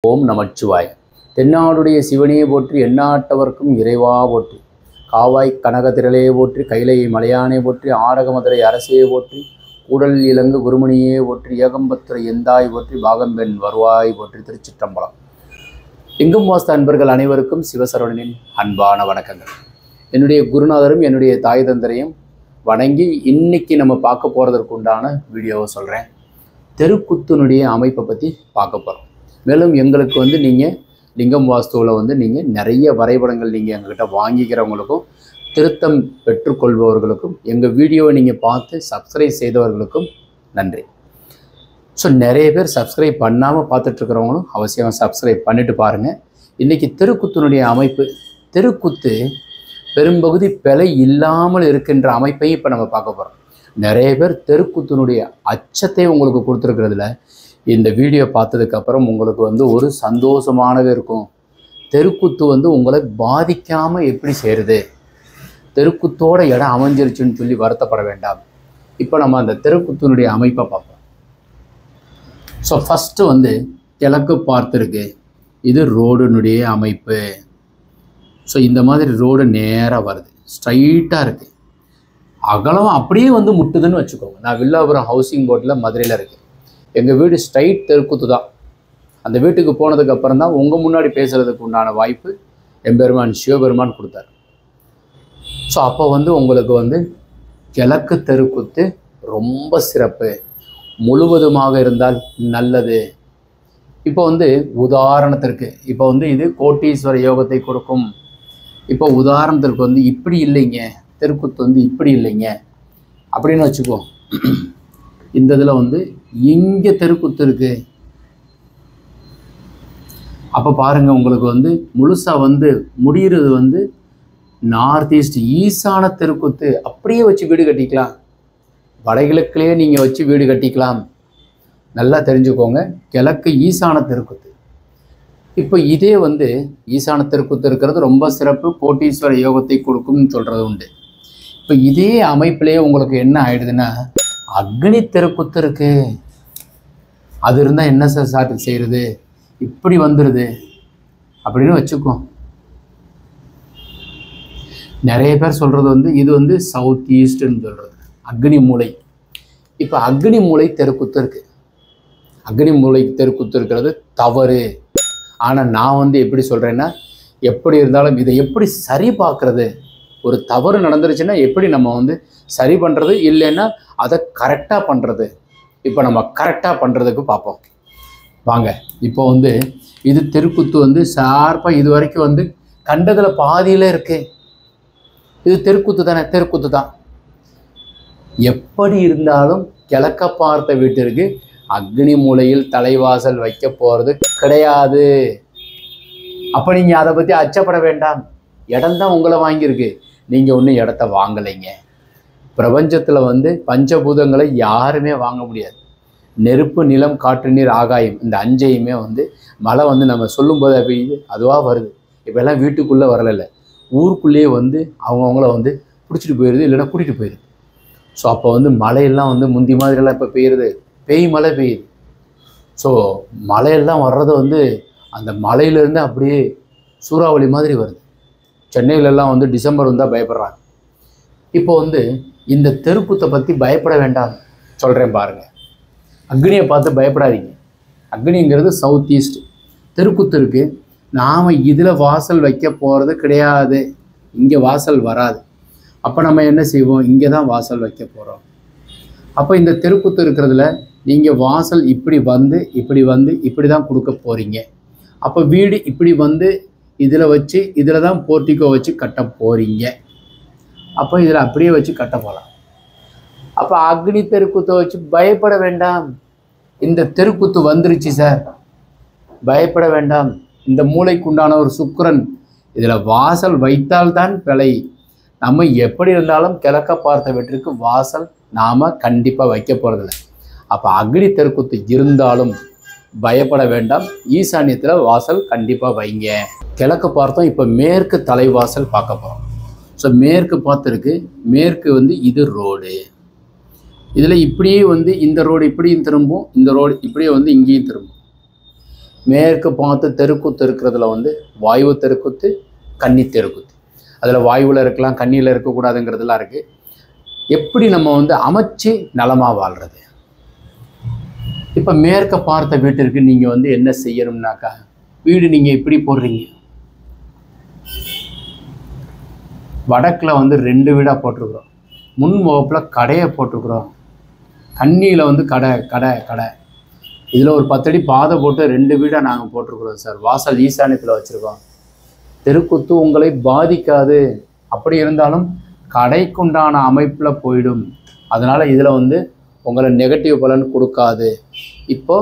ஓம் நமச்சிவாய. தென்னாடுடைய சிவனையை போற்றி எந்நாட்டவர்க்கும் இறைவா போற்றி. காவாய் கனகத்திரளையே போற்றி கைலை மலையானே போற்றி ஆடக மதுரை அரசையே போற்றி கூடல் இலங்கு குருமணியே போற்றி ஏகம்பத்துறை எந்தாய் போற்றி பாகம்பெண் வருவாய் போற்றி. திருச்சிற்றம்பலம். எங்கும் வாஸ்த அன்பர்கள் அனைவருக்கும் சிவசரவணனின் அன்பான வணக்கங்கள். என்னுடைய குருநாதரும் என்னுடைய தாய் தந்தரையும் வணங்கி இன்னைக்கு நம்ம பார்க்க போகிறதற்கு உண்டான வீடியோவை சொல்கிறேன். தெருக்குத்தினுடைய அமைப்பை பற்றி பார்க்க போகிறோம். மேலும் எங்களுக்கு நீங்கள் லிங்கம் வாஸ்துவில் நீங்கள் நிறைய வரைபடங்கள் நீங்கள் எங்ககிட்ட வாங்கிக்கிறவங்களுக்கும் திருத்தம் பெற்றுக்கொள்பவர்களுக்கும் எங்கள் வீடியோவை நீங்கள் பார்த்து சப்ஸ்கிரைப் செய்தவர்களுக்கும் நன்றி. ஸோ நிறைய பேர் சப்ஸ்கிரைப் பண்ணாமல் பார்த்துட்ருக்கிறவங்களும் அவசியம் சப்ஸ்கிரைப் பண்ணிவிட்டு பாருங்கள். இன்றைக்கி தெருக்குத்தினுடைய அமைப்பு, தெருக்குத்து பெரும்பகுதி பிழை இல்லாமல் இருக்கின்ற அமைப்பையும் இப்போ நம்ம பார்க்க போகிறோம். நிறைய பேர் தெருக்குத்தினுடைய அச்சத்தை உங்களுக்கு கொடுத்துருக்கிறதுல இந்த வீடியோ பார்த்ததுக்கப்புறம் உங்களுக்கு ஒரு சந்தோஷமானது இருக்கும். தெருக்குத்து உங்களை பாதிக்காமல் எப்படி செய்கிறது, தெருக்குத்தோட இடம் அமைஞ்சிருச்சுன்னு சொல்லி வருத்தப்பட வேண்டாம். இப்போ நம்ம அந்த தெருக்குத்தினுடைய அமைப்பை பார்ப்போம். ஸோ ஃபஸ்ட்டு கிழக்கு பார்த்துருக்கு. இது ரோடுனுடைய அமைப்பு. ஸோ இந்த மாதிரி ரோடு நேராக வருது, ஸ்ட்ரைட்டாக இருக்குது. அகலம் அப்படியே முட்டுதுன்னு வச்சுக்கோங்க. நான் வில்லாபுரம் ஹவுசிங் போர்ட்டில் மதுரையில் இருக்கேன். எங்கள் வீடு ஸ்ட்ரைட் தெருக்குத்து தான். அந்த வீட்டுக்கு போனதுக்கப்புறம் தான் உங்கள் முன்னாடி பேசுகிறதுக்கு உண்டான வாய்ப்பு எம்பெருமான் சிவபெருமான் கொடுத்தார். ஸோ அப்போ உங்களுக்கு கிழக்கு தெருக்குத்து ரொம்ப சிறப்பு, முழுவதுமாக இருந்தால் நல்லது. இப்போ உதாரணத்திற்கு இப்போ இது கோட்டீஸ்வர யோகத்தை கொடுக்கும். இப்போ உதாரணத்திற்கு இப்படி இல்லைங்க, தெருக்குத்து இப்படி இல்லைங்க அப்படின்னு வச்சுக்கோ. இந்த இதில் இங்கே தெருக்குத்து இருக்குது. அப்போ பாருங்கள், உங்களுக்கு முழுசாக முடிகிறது நார்த் ஈஸ்ட் ஈசான தெருக்குத்து. அப்படியே வச்சு வீடு கட்டிக்கலாம், வடகிழக்கிலேயே நீங்கள் வச்சு வீடு கட்டிக்கலாம். நல்லா தெரிஞ்சுக்கோங்க, கிழக்கு ஈசான தெருக்குத்து. இப்போ இதே ஈசான தெருக்குத்து இருக்கிறது ரொம்ப சிறப்பு, கோட்டீஸ்வர யோகத்தை கொடுக்கும்னு சொல்கிறது உண்டு. இப்போ இதே அமைப்பிலேயே உங்களுக்கு என்ன ஆயிடுதுன்னா, அக்னி தெருக்குத்து இருக்கு. அது இருந்தால் என்ன சார் செய்கிறது, இப்படி வந்துடுது அப்படின்னு வச்சுக்கோ. நிறைய பேர் சொல்கிறது இது சவுத் ஈஸ்ட்னு சொல்கிறது அக்னி மூலை. இப்போ அக்னி மூலை தெருக்குத்து இருக்குது. அக்னி மூலை தெருக்குத்து இருக்கிறது தவறு. ஆனால் நான் எப்படி சொல்கிறேன்னா, எப்படி இருந்தாலும் இதை எப்படி சரி பார்க்குறது, ஒரு தவறு நடந்துருச்சுன்னா எப்படி நம்ம சரி பண்ணுறது, இல்லைன்னா அதை கரெக்டாக பண்ணுறது. இப்போ நம்ம கரெக்டாக பண்ணுறதுக்கு பார்ப்போம் வாங்க. இப்போ இது தெருக்குத்து ஷார்ப்பாக இது வரைக்கும் கண்டதில் பாதியில் இருக்குது. இது தெருக்குத்து தானே, தெருக்குத்து தான். எப்படி இருந்தாலும் கிழக்க பார்த்த வீட்டிற்கு அக்னி மூலையில் தலைவாசல் வைக்க போகிறது கிடையாது. அப்போ நீங்கள் அதை பற்றி அச்சப்பட வேண்டாம். இடம்தான் உங்களை வாங்கியிருக்கு, நீங்கள் ஒன்றும் இடத்த வாங்கலைங்க. பிரபஞ்சத்தில் பஞ்சபூதங்களை யாருமே வாங்க முடியாது. நெருப்பு, நிலம், காற்று, நீர், ஆகாயம், இந்த அஞ்சையுமே மழை நம்ம சொல்லும்போது பெய்யுது, அதுவாக வருது. இப்போல்லாம் வீட்டுக்குள்ளே வரலை, ஊருக்குள்ளேயே அவங்கவுங்கள பிடிச்சிட்டு போயிடுது, இல்லைன்னா கூட்டிகிட்டு போயிடுது. ஸோ அப்போ மழையெல்லாம் முந்தி மாதிரியெல்லாம் இப்போ பெய்யுறது, மழை பெய்யுது. ஸோ மழையெல்லாம் வர்றது அந்த மலையிலேருந்து அப்படியே சூறாவளி மாதிரி வருது. சென்னையிலெல்லாம் டிசம்பர் வந்தால் பயப்படுறாங்க. இப்போ இந்த தெருக்குத்தை பற்றி பயப்பட வேண்டாம் சொல்கிறேன் பாருங்கள். அக்னியை பார்த்து பயப்படாதீங்க. அக்னிங்கிறது சவுத் ஈஸ்ட் தெருக்குத்து இருக்குது. நாம் இதில் வாசல் வைக்க போகிறது கிடையாது, இங்கே வாசல் வராது. அப்போ நம்ம என்ன செய்வோம், இங்கே தான் வாசல் வைக்க போகிறோம். அப்போ இந்த தெருக்குத்து இருக்கிறதுல நீங்கள் வாசல் இப்படி இப்படி தான் கொடுக்க போகிறீங்க. அப்போ வீடு இப்படி இதில் வச்சு இதில் தான் போர்ட்டிக்கோ வச்சு கட்ட போகிறீங்க. அப்போ இதில் அப்படியே வச்சு கட்ட போகலாம். அப்போ அக்னி தெருக்குத்தை வச்சு பயப்பட வேண்டாம். இந்த தெருக்குத்து வந்துருச்சு சார், பயப்பட வேண்டாம். இந்த மூளைக்குண்டான ஒரு சுக்கிரன் இதில் வாசல் வைத்தால்தான் பிழை. நம்ம எப்படி இருந்தாலும் கிழக்க பார்த்த வீட்டிற்கு வாசல் நாம் கண்டிப்பாக வைக்க போகிறதில்ல. அப்போ அக்னி தெருக்குத்து இருந்தாலும் பயப்பட வேண்டாம். ஈசானியத்தில் வாசல் கண்டிப்பாக வைங்க. கிழக்கு பார்த்தோம். இப்போ மேற்கு தலைவாசல் பார்க்க போகிறோம். ஸோ மேற்கு பார்த்துருக்கு. மேற்கு இது ரோடு. இதில் இப்படியே இந்த ரோடு இப்படியும் திரும்பும், இந்த ரோடு இப்படியே இங்கேயும் திரும்பும். மேற்கு பார்த்து தெருக்குத்து இருக்கிறதுல வந்து வாயு தெருக்குத்து, கன்னி தெருக்குத்து. அதில் வாயுவில் இருக்கலாம், கன்னியில் இருக்கக்கூடாதுங்கிறதுலாம் இருக்குது. எப்படி நம்ம வந்து அமைச்சு நலமாக வாழ்கிறது? இப்போ மேற்க பார்த்த வீட்டிற்கு நீங்கள் வந்து என்ன செய்யணும்னாக்கா, வீடு நீங்கள் இப்படி போடுறீங்க, வடக்கில் வந்து 2 வீடாக போட்டிருக்கிறோம், முன் வகுப்பில் கடையை போட்டிருக்கிறோம், கன்னியில் வந்து கடை இதில் ஒரு 10 அடி பாதை போட்டு 2 வீடாக நாங்கள் போட்டிருக்கிறோம் சார். வாசல் ஈசானியத்தில் வச்சுருக்கோம். தெருக்குத்து உங்களை பாதிக்காது. அப்படி இருந்தாலும் கடைக்குண்டான அமைப்பில் போயிடும். அதனால் இதில் வந்து உங்களை நெகட்டிவ் பலன் கொடுக்காது. இப்போ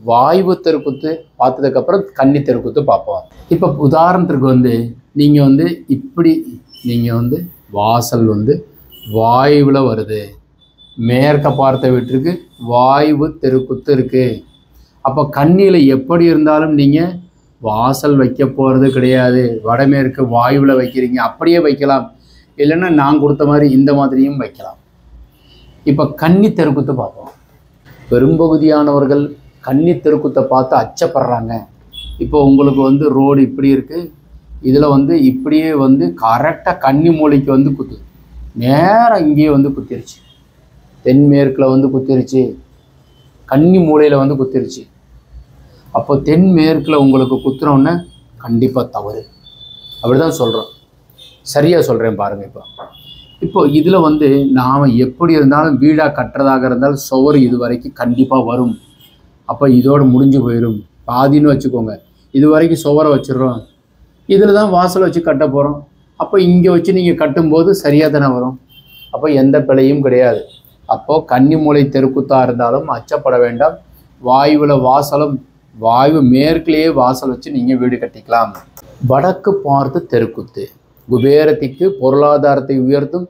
வாயு தெருக்குத்து பார்த்ததுக்கப்புறம் கன்னி தெருக்குத்து பார்ப்போம். இப்போ உதாரணத்துக்கு வந்து நீங்கள் வந்து இப்படி நீங்கள் வந்து வாசல் வந்து வாயுவில் வருது, மேற்க பார்த்த வீட்டிற்கு வாயு தெருக்குத்து இருக்குது. அப்போ கன்னியில் எப்படி இருந்தாலும் நீங்கள் வாசல் வைக்க போகிறது கிடையாது. வடமேற்கு வாயுவில் வைக்கிறீங்க, அப்படியே வைக்கலாம். இல்லைன்னா நான் கொடுத்த மாதிரி இந்த மாதிரியும் வைக்கலாம். இப்போ கன்னி தெருக்குத்து பார்ப்போம். பெரும்பகுதியானவர்கள் கன்னி தெருக்குத்தை பார்த்து அச்சப்படுறாங்க. இப்போ உங்களுக்கு வந்து ரோடு இப்படி இருக்குது, இதில் வந்து இப்படியே வந்து கரெக்டாக கன்னி மூலைக்கு வந்து குத்து, நேராக இங்கேயே வந்து குத்திருச்சு, தென்மேற்கில் வந்து குத்திருச்சு, கன்னி மூலையில் வந்து குத்திருச்சு. அப்போ தென்மேற்கில் உங்களுக்கு குத்துறோன்னே கண்டிப்பாக தவறு. அப்படி தான் சொல்கிறோம். சரியாக சொல்கிறேன் பாருங்கள். இப்போ இதில் வந்து நாம் எப்படி இருந்தாலும் வீடாக கட்டுறதாக இருந்தாலும் சுவர் இது வரைக்கும் கண்டிப்பாக வரும். அப்போ இதோடு முடிஞ்சு போயிடும். பாதின்னு வச்சுக்கோங்க. இது வரைக்கும் சுவரை வச்சிடுறோம், இதில் தான் வாசல் வச்சு கட்ட போகிறோம். அப்போ இங்கே வச்சு நீங்கள் கட்டும்போது சரியாக தானே வரும். அப்போ எந்த பிழையும் கிடையாது. அப்போது கன்னி மூலை தெருக்குத்தாக இருந்தாலும் அச்சப்பட வேண்டாம். வாயுவில் வாசலும் வாயு மேற்கிலேயே வாசல் வச்சு நீங்கள் வீடு கட்டிக்கலாம். வடக்கு பார்த்து தெருக்குத்து குபேரத்திற்கு பொருளாதாரத்தை உயர்த்தும்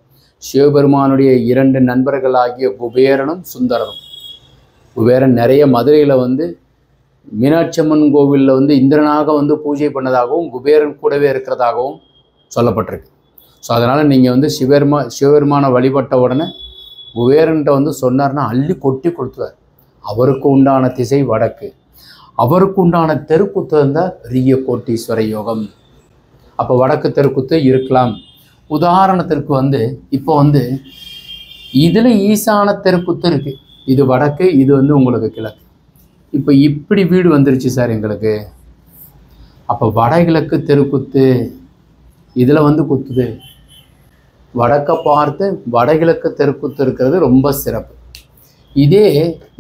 சிவபெருமானுடைய 2 நண்பர்களாகிய குபேரனும் சுந்தரனும். குபேரன் நிறைய மதுரையில் வந்து மீனாட்சி அம்மன் கோவிலில் வந்து இந்திரனாக வந்து பூஜை பண்ணதாகவும் குபேரன் கூடவே இருக்கிறதாகவும் சொல்லப்பட்டிருக்கு. ஸோ அதனால் நீங்கள் வந்து சிவபெருமானை வழிபட்ட உடனே குபேரன்கிட்ட வந்து சொன்னார்னா அள்ளி கொட்டி கொடுத்துவார். அவருக்கு உண்டான திசை வடக்கு, அவருக்கு உண்டான தெருக்குத்து இருந்தால் பெரிய கோட்டீஸ்வர யோகம். அப்போ வடக்கு தெருக்குத்து இருக்கலாம். உதாரணத்திற்கு வந்து இப்போ வந்து இதில் ஈசான தெருக்குத்து இருக்குது, இது வடக்கு, இது வந்து உங்களுக்கு கிழக்கு. இப்போ இப்படி வீடு வந்துருச்சு சார் எங்களுக்கு. அப்போ வடகிழக்கு தெருக்குத்து இதில் வந்து குத்துது. வடக்க பார்த்து வடகிழக்கு தெருக்குத்து இருக்கிறது ரொம்ப சிறப்பு. இதே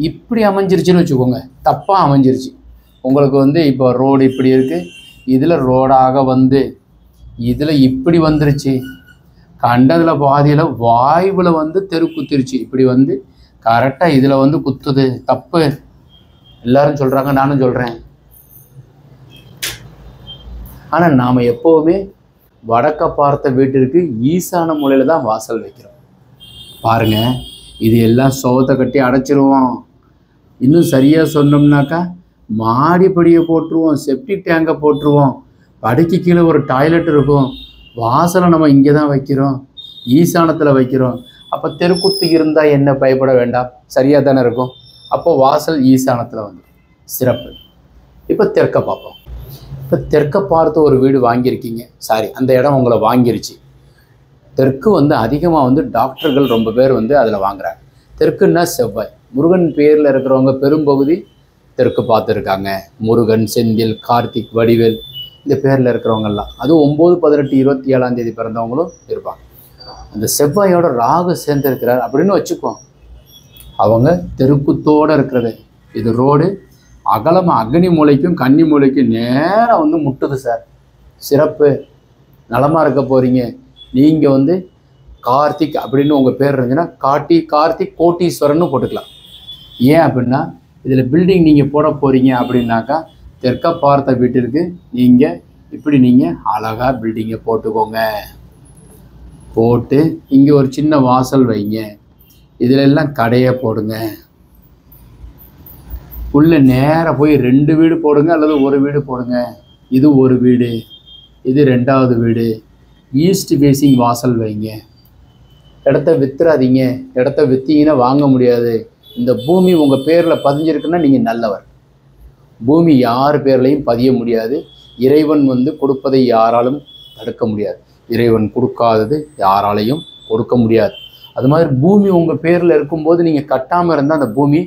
இப்படி அமைஞ்சிருச்சுன்னு வச்சுக்கோங்க, தப்பாக அமைஞ்சிருச்சு. உங்களுக்கு வந்து இப்போ ரோடு இப்படி இருக்குது, இதில் ரோடாக வந்து இதில் இப்படி வந்துருச்சு, கண்டதில் பாதியில் வாயுவில் வந்து தெரு குத்திருச்சு. இப்படி வந்து கரெக்டாக இதில் வந்து குத்துது, தப்பு. எல்லாரும் சொல்கிறாங்க, நானும் சொல்கிறேன். ஆனால் நாம் எப்போவுமே வடக்க பார்த்த வீட்டிற்கு ஈசான மூலையில் தான் வாசல் வைக்கிறோம். பாருங்கள், இது எல்லாம் சோத்தை கட்டி அடைச்சிருவோம். இன்னும் சரியாக சொன்னோம்னாக்கா மாடிப்படியை போட்டுருவோம், செப்டிக் டேங்கை போட்டுருவோம், படுக்கை கீழே ஒரு டாய்லெட் இருக்கும், வாசலை நம்ம இங்கே தான் வைக்கிறோம், ஈசானத்தில் வைக்கிறோம். அப்போ தெருக்குத்து இருந்தால் என்ன பயப்பட வேண்டாம், சரியாக தானே இருக்கும். அப்போ வாசல் ஈசானத்தில் வந்து சிறப்பு. இப்போ தெற்க பார்ப்போம். இப்போ தெற்க பார்த்து ஒரு வீடு வாங்கியிருக்கீங்க, சாரி அந்த இடம் உங்களை வாங்கிருச்சு. தெற்கு வந்து அதிகமாக வந்து டாக்டர்கள் ரொம்ப பேர் வந்து அதில் வாங்குறாங்க. தெற்குன்னா செவ்வாய், முருகன் பேரில் இருக்கிறவங்க பெரும்பகுதி தெற்கு பார்த்துருக்காங்க. முருகன், செந்தில், கார்த்திக், வடிவேல் இந்த பேரில் இருக்கிறவங்கெல்லாம், அதுவும் 9, 18, 27ஆம் தேதி பிறந்தவங்களும் இருப்பாங்க. அந்த செவ்வாயோட ராகு சேர்ந்துருக்கிறார் அப்படின்னு வச்சுக்குவோம். அவங்க தெருக்குத்தோடு இருக்கிறது. இது ரோடு அகலமாக அக்னி மூலைக்கும் கன்னி மூலைக்கும் நேராக வந்து முட்டுது சார். சிறப்பு, நலமாக இருக்க போகிறீங்க. நீங்கள் வந்து கார்த்திக் அப்படின்னு உங்கள் பேர் இருந்துச்சுன்னா கார்த்திக் கோட்டீஸ்வரன்னு போட்டுக்கலாம். ஏன் அப்படின்னா இதில் பில்டிங் நீங்கள் போட போகிறீங்க அப்படின்னாக்கா தெற்க பார்த்த வீட்டிற்கு நீங்கள் இப்படி நீங்கள் அழகாக பில்டிங்கை போட்டுக்கோங்க. போட்டு இங்கே ஒரு சின்ன வாசல் வைங்க, இதில் எல்லாம் கடையை போடுங்க. உள்ளே நேராக போய் 2 வீடு போடுங்க அல்லது 1 வீடு போடுங்க. இது ஒரு வீடு, இது 2வது வீடு. ஈஸ்ட் ஃபேஸிங் வாசல் வைங்க. இடத்த வித்துறாதீங்க. இடத்த விற்றீங்கன்னா வாங்க முடியாது. இந்த பூமி உங்கள் பேரில் பதிஞ்சிருக்குன்னா நீங்கள் நல்லவர். பூமி யார் பேர்லையும் பதிய முடியாது. இறைவன் வந்து கொடுப்பதை யாராலும் தடுக்க முடியாது. இறைவன் கொடுக்காதது யாராலையும் கொடுக்க முடியாது. அது மாதிரி பூமி உங்கள் பேரில் இருக்கும்போது நீங்கள் கட்டாமல் இருந்தால் அந்த பூமி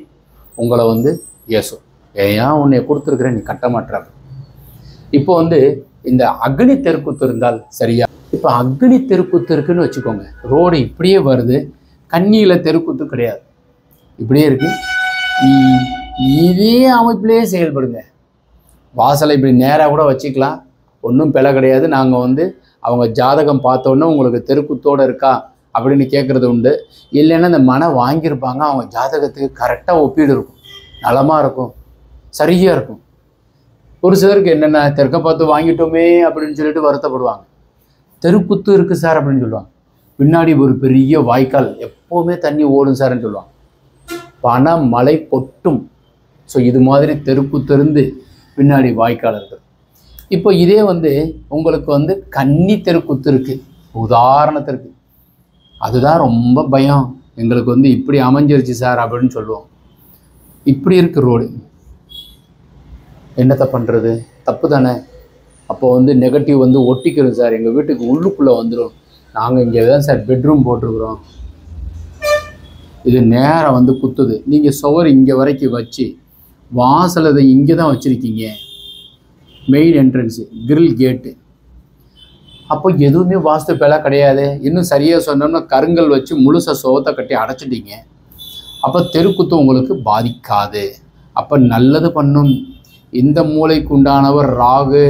உங்களை வந்து ஏசும். ஏன் உன்னை கொடுத்துருக்குறேன் நீ கட்ட மாட்டாங்க. இப்போ வந்து இந்த அக்னி தெருக்கூத்து இருந்தால் சரியா? இப்போ அக்னி தெருக்கூத்து இருக்குன்னு வச்சுக்கோங்க. ரோடு இப்படியே வருது, கண்ணியில் தெருக்கூத்து கிடையாது, இப்படியே இருக்கு. இதே அமைப்பிலேயே செயல்படுங்க. வாசலை இப்படி நேராக கூட வச்சுக்கலாம், ஒன்றும் பிழை கிடையாது. நாங்கள் வந்து அவங்க ஜாதகம் பார்த்தோன்னே உங்களுக்கு தெருக்கூத்தோடு இருக்கா அப்படின்னு கேட்குறது உண்டு. இல்லைன்னா இந்த மனை வாங்கியிருப்பாங்க, அவங்க ஜாதகத்துக்கு கரெக்டாக ஒப்பீடு இருக்கும், நலமாக இருக்கும், சரியாக இருக்கும். ஒரு சிலருக்கு என்னென்ன தெற்க பார்த்து வாங்கிட்டோமே அப்படின்னு சொல்லிட்டு வருத்தப்படுவாங்க. தெருக்கூத்து இருக்குது சார் அப்படின்னு சொல்லுவாங்க. பின்னாடி ஒரு பெரிய வாய்க்கால் எப்போவுமே தண்ணி ஓடும் சார்ன்னு சொல்லுவாங்க. பண மழை கொட்டும். ஸோ இது மாதிரி தெருக்கூத்து இருந்து பின்னாடி வாய்க்கால் இருக்குது. இப்போ இதே வந்து உங்களுக்கு வந்து கன்னி தெருக்கூத்து இருக்குது உதாரணத்திற்கு, அதுதான் ரொம்ப பயம். எங்களுக்கு வந்து இப்படி அமைஞ்சிருச்சு சார் அப்படின்னு சொல்லுவோம். இப்படி இருக்கு ரோடு, என்னத்தை பண்ணுறது? தப்பு தானே. அப்போ வந்து நெகட்டிவ் வந்து ஒட்டிக்கிறோம் சார், எங்கள் வீட்டுக்கு உள்ளுக்குள்ளே வந்துடும், நாங்கள் இங்கே தான் சார் பெட்ரூம் போட்டிருக்குறோம், இது நேரம் வந்து குத்துது. நீங்கள் சுவர் இங்கே வரைக்கும் வச்சு வாசல் அதை இங்கே தான் வச்சுருக்கீங்க, மெயின் என்ட்ரன்ஸு கிரில் கேட்டு. அப்போ எதுவுமே வாஸ்து பிழை கிடையாது. இன்னும் சரியாக சொன்னோம்னா கருங்கல் வச்சு முழுச சுவத்தை கட்டி அடைச்சிட்டீங்க. அப்போ தெருக்குத்து உங்களுக்கு பாதிக்காது. அப்போ நல்லது பண்ணும். இந்த மூளைக்கு உண்டானவர் ராகு.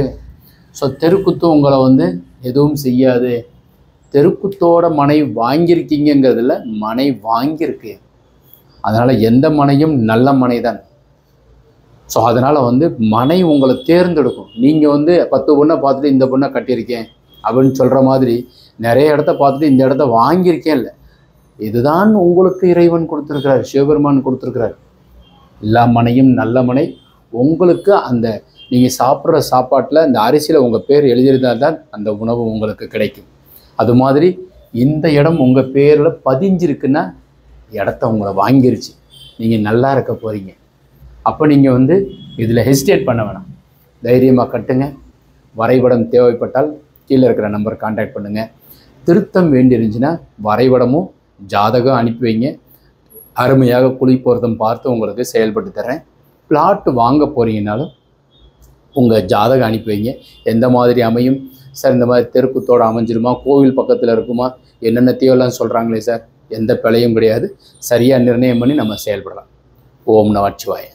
ஸோ தெருக்குத்து உங்களை வந்து எதுவும் செய்யாது. தெருக்குத்தோட மனை வாங்கியிருக்கீங்கிறதுல மனை வாங்கியிருக்கு, அதனால் எந்த மனையும் நல்ல மனை தான். ஸோ அதனால் வந்து மனை உங்களை தேர்ந்தெடுக்கும். நீங்கள் வந்து 10 பொண்ணை பார்த்துட்டு இந்த பொண்ணை கட்டியிருக்கேன் அப்படின்னு சொல்கிற மாதிரி நிறைய இடத்த பார்த்துட்டு இந்த இடத்த வாங்கியிருக்கேன் இல்லை, இதுதான் உங்களுக்கு இறைவன் கொடுத்துருக்கிறார், சிவபெருமான் கொடுத்துருக்கிறார். எல்லா மனையும் நல்ல மனை. உங்களுக்கு அந்த நீங்கள் சாப்பிட்ற சாப்பாட்டில் இந்த அரிசியில் உங்கள் பேர் எழுதியிருந்தால் தான் அந்த உணவு உங்களுக்கு கிடைக்கும். அது மாதிரி இந்த இடம் உங்கள் பேரில் பதிஞ்சிருக்குன்னா இடத்த உங்களை வாங்கிருச்சு, நீங்கள் நல்லா இருக்க போகிறீங்க. அப்போ நீங்கள் வந்து இதில் ஹெசிடேட் பண்ண வேணாம், தைரியமாக கட்டுங்க. வரைபடம் தேவைப்பட்டால் கீழே இருக்கிற நம்பர் கான்டாக்ட் பண்ணுங்கள். திருத்தம் வேண்டியிருந்துச்சுன்னா வரைபடமும் ஜாதகம் அனுப்பி வைங்க, அருமையாக குழி பொருத்தம் பார்த்து உங்களுக்கு செயல்பட்டு தர்றேன். பிளாட்டு வாங்க போகிறீங்கனாலும் உங்கள் ஜாதகம் அனுப்பி வைங்க, எந்த மாதிரி அமையும் சார், இந்த மாதிரி தெருக்குத்தோடு அமைஞ்சிருமா, கோவில் பக்கத்தில் இருக்குமா, என்னென்னத்தையோலாம் சொல்கிறாங்களே சார், எந்த பிழையும் கிடையாது. சரியாக நிர்ணயம் பண்ணி நம்ம செயல்படலாம். ஓம் நமச்சிவாய.